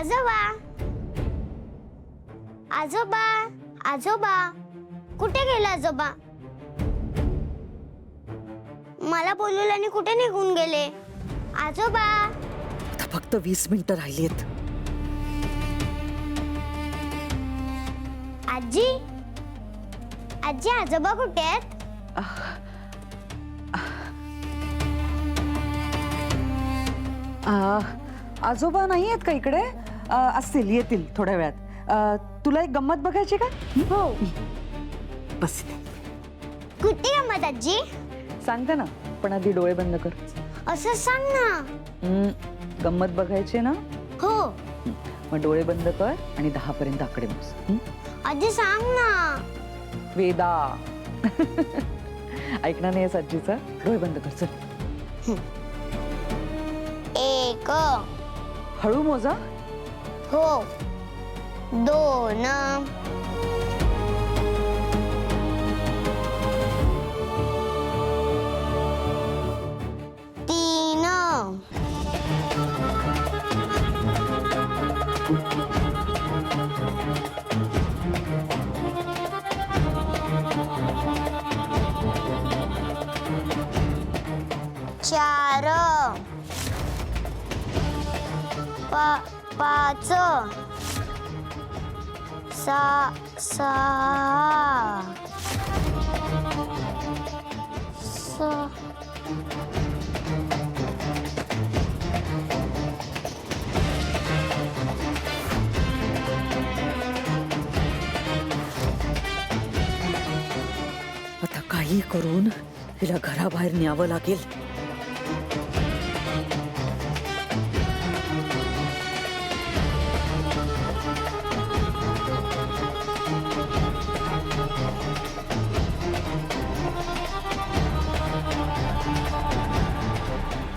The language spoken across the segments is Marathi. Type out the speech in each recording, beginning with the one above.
आजोबा आजोबा आजोबा कुठे गेला आजोबा? मला बोलवलं आणि कुठे निघून गेले आजोबा? आता फक्त 20 मिनिटं राहिलीत. आजी आजी आजोबा कुठे आहेत? आजोबा नाही आहेत का इकडे? असतील, येतील थोड्या वेळात. तुला एक गंमत बघायची का? हो. बस इथे. कुठे गंमत आजी? सांगते ना, पण आधी डोळे बंद कर. असं सांग ना. गंमत बघायची ना? हो. मग डोळे बंद कर आणि 10 पर्यंत आकडे मोज. आजी सांग ना. वेदा ऐकणार नाही आजीचा? डोळे बंद कर चल. 1 हळू मोजा. हो 2 3 4 5 6 आता काही करून तिला घराबाहेर न्यावं लागेल.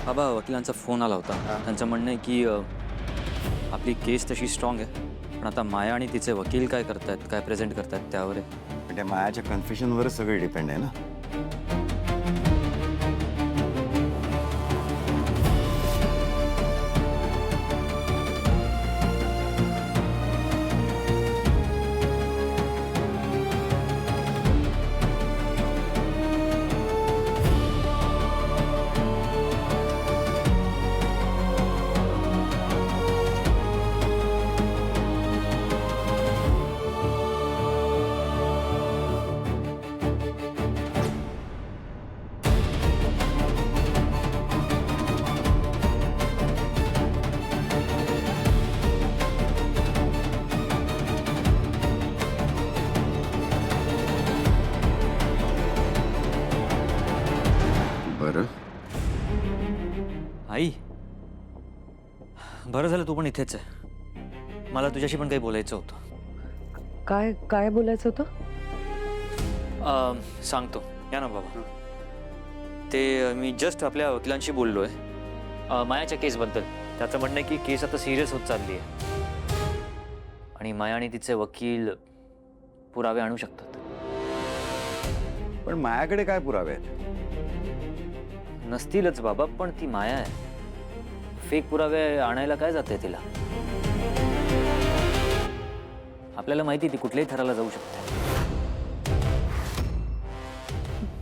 बाबा वकिलांचा फोन आला होता. त्यांचं म्हणणं आहे की आपली केस तशी स्ट्रॉंग आहे, पण आता माया आणि तिचे वकील काय करतायत, काय प्रेझेंट करतायत त्यावर आहे. म्हणजे मायाच्या कन्फ्युशनवरच सगळं डिपेंड आहे ना. आई बरं झालं तू पण इथेच आहे. मला तुझ्याशी पण काही बोलायचं होतं. काय काय बोलायचं होतं? सांगतो या ना बाबा. ते मी जस्ट आपल्या वकिलांशी बोललोय मायाच्या केसबद्दल. त्याचं म्हणणं आहे की केस आता सिरियस होत चालली आहे आणि माया आणि तिचे वकील पुरावे आणू शकतात. पण मायाकडे काय पुरावे आहेत? नसतीलच बाबा, पण ती माया आहे. फेक पुरावे आणायला काय जाते तिला? आपल्याला माहिती ती कुठल्याही थराला जाऊ शकते.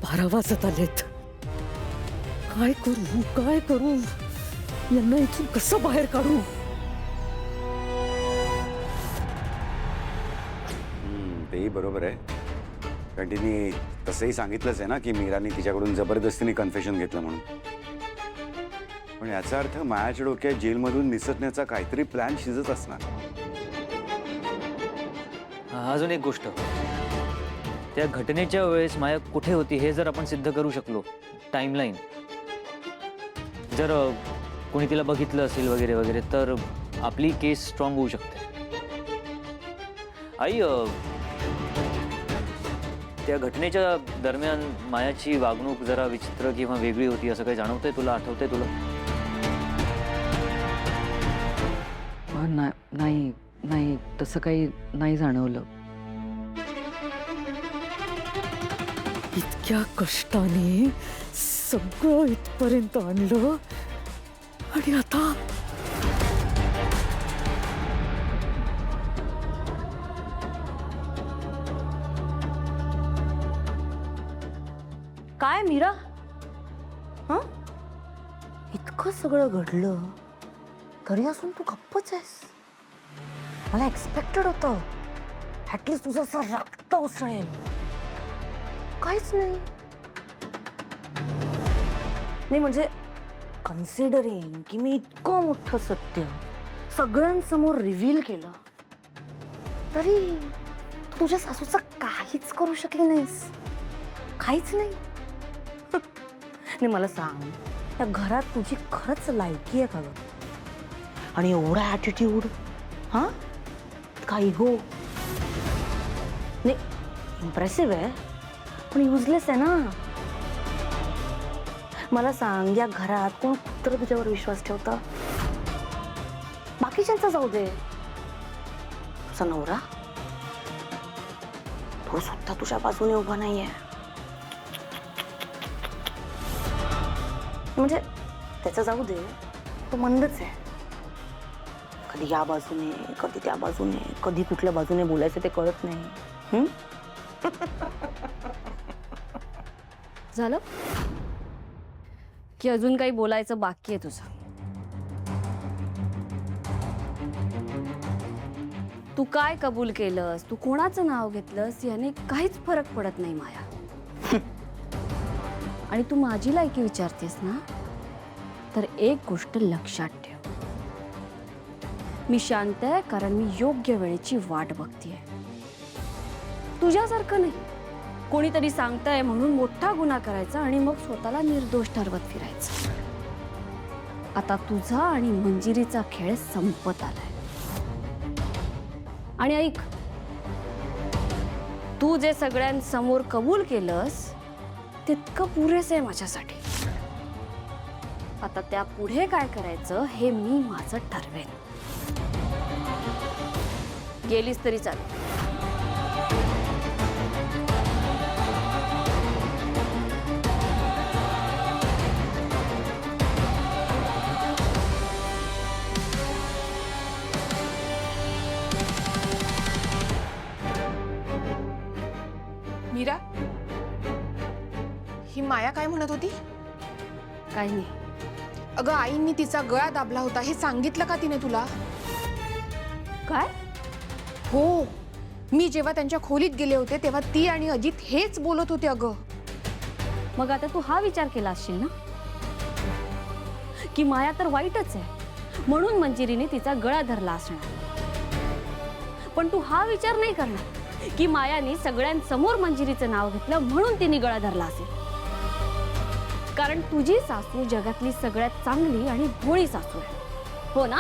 12 वाजत आलेत. काय करू यांना इथून कसं बाहेर काढू? तेही बरोबर आहे. कारण तिने तसंही सांगितलंच आहे ना की मीराने तिच्याकडून जबरदस्तीने कन्फेशन घेतलं म्हणून. पण याचा अर्थ मायाच्या डोक्यात जेलमधून निसटण्याचा काहीतरी प्लॅन शिजत असणार. अजून एक गोष्ट, त्या घटनेच्या वेळेस माया कुठे होती हे जर आपण सिद्ध करू शकलो, टाइमलाईन जर कोणी तिला बघितलं असेल वगैरे वगैरे, तर आपली केस स्ट्रॉंग होऊ शकते. आई त्या घटनेच्या दरम्यान मायाची वागणूक जरा विचित्र किंवा वेगळी होती असं काही जाणवतंय तुला? आठवतंय तुला? नाही नाही तसं काही नाही जाणवलं. इतक्या कष्टाने सगळं इथपर्यंत आणलं आणि आता काय मीरा? हं? इतकं सगळं घडलं तरी असून तू गप्पच आहेस. मला एक्सपेक्टेड होतं ऍटलीस्ट तुझं असं रक्त उसळेल. काहीच नाही. नाही म्हणजे कन्सिडरिंग की मी इतकं मोठं सत्य सगळ्यांसमोर रिव्हील केलं तरी तू तुझ्या सासूचं काहीच करू शकली नाहीस. काहीच नाही. नाही मला सांग, या घरात तुझी खरंच लायकी आहे का ग? आणि एवढा ॲटिट्यूड, हा का इगो? नाही इम्प्रेसिव्ह आहे पण युजलेस आहे ना. मला सांग, या घरात कोण कुत्र तुझ्यावर विश्वास ठेवतं? बाकीच्यांचा जाऊ दे, तुझा नवरा तो सुद्धा तुझ्या बाजूने उभा नाहीये. म्हणजे त्याचं जाऊ दे, तो मंदच आहे. कधी या बाजूने कधी त्या बाजूने, कधी कुठल्या बाजूने बोलायचं ते कळत नाही. झालं की अजून काही बोलायचं बाकी आहे तुझं? तू काय कबूल केलंस, तू कोणाचं नाव घेतलंस याने काहीच फरक पडत नाही माया. आणि तू माझी लायकी विचारतेस ना, तर एक गोष्ट लक्षात ठेव. मी शांत आहे कारण मी योग्य वेळेची वाट बघतेय. तुझ्यासारखं नाही, कोणीतरी सांगताय म्हणून मोठा गुन्हा करायचा आणि मग स्वतःला निर्दोष ठरवत फिरायचं. आता तुझा आणि मंजिरीचा खेळ संपत आलाय. आणि ऐक, तू जे सगळ्यांसमोर कबूल केलंस तितकं पुरेसं आहे माझ्यासाठी. आता त्या पुढे काय करायचं हे मी माझं ठरवेन. गेलीस तरी चालेल. मीरा, ही माया काय म्हणत होती? काही नाही. अगं आईंनी तिचा गळा दाबला होता हे सांगितलं का तिने तुला? काय? हो, मी जेव्हा त्यांच्या खोलीत गेले होते तेव्हा ती आणि अजित हेच बोलत होते. अगं मग आता तू हा विचार केला असशील ना की माया तर वाईटच आहे म्हणून मंजिरीने तिचा गळा धरला असणार. पण तू हा विचार नाही करणार की मायाने सगळ्यांसमोर मंजिरीचं नाव घेतलं म्हणून तिने गळा धरला असेल. कारण तुझी सासू जगातली सगळ्यात चांगली आणि भोळी सासू आहे, हो ना?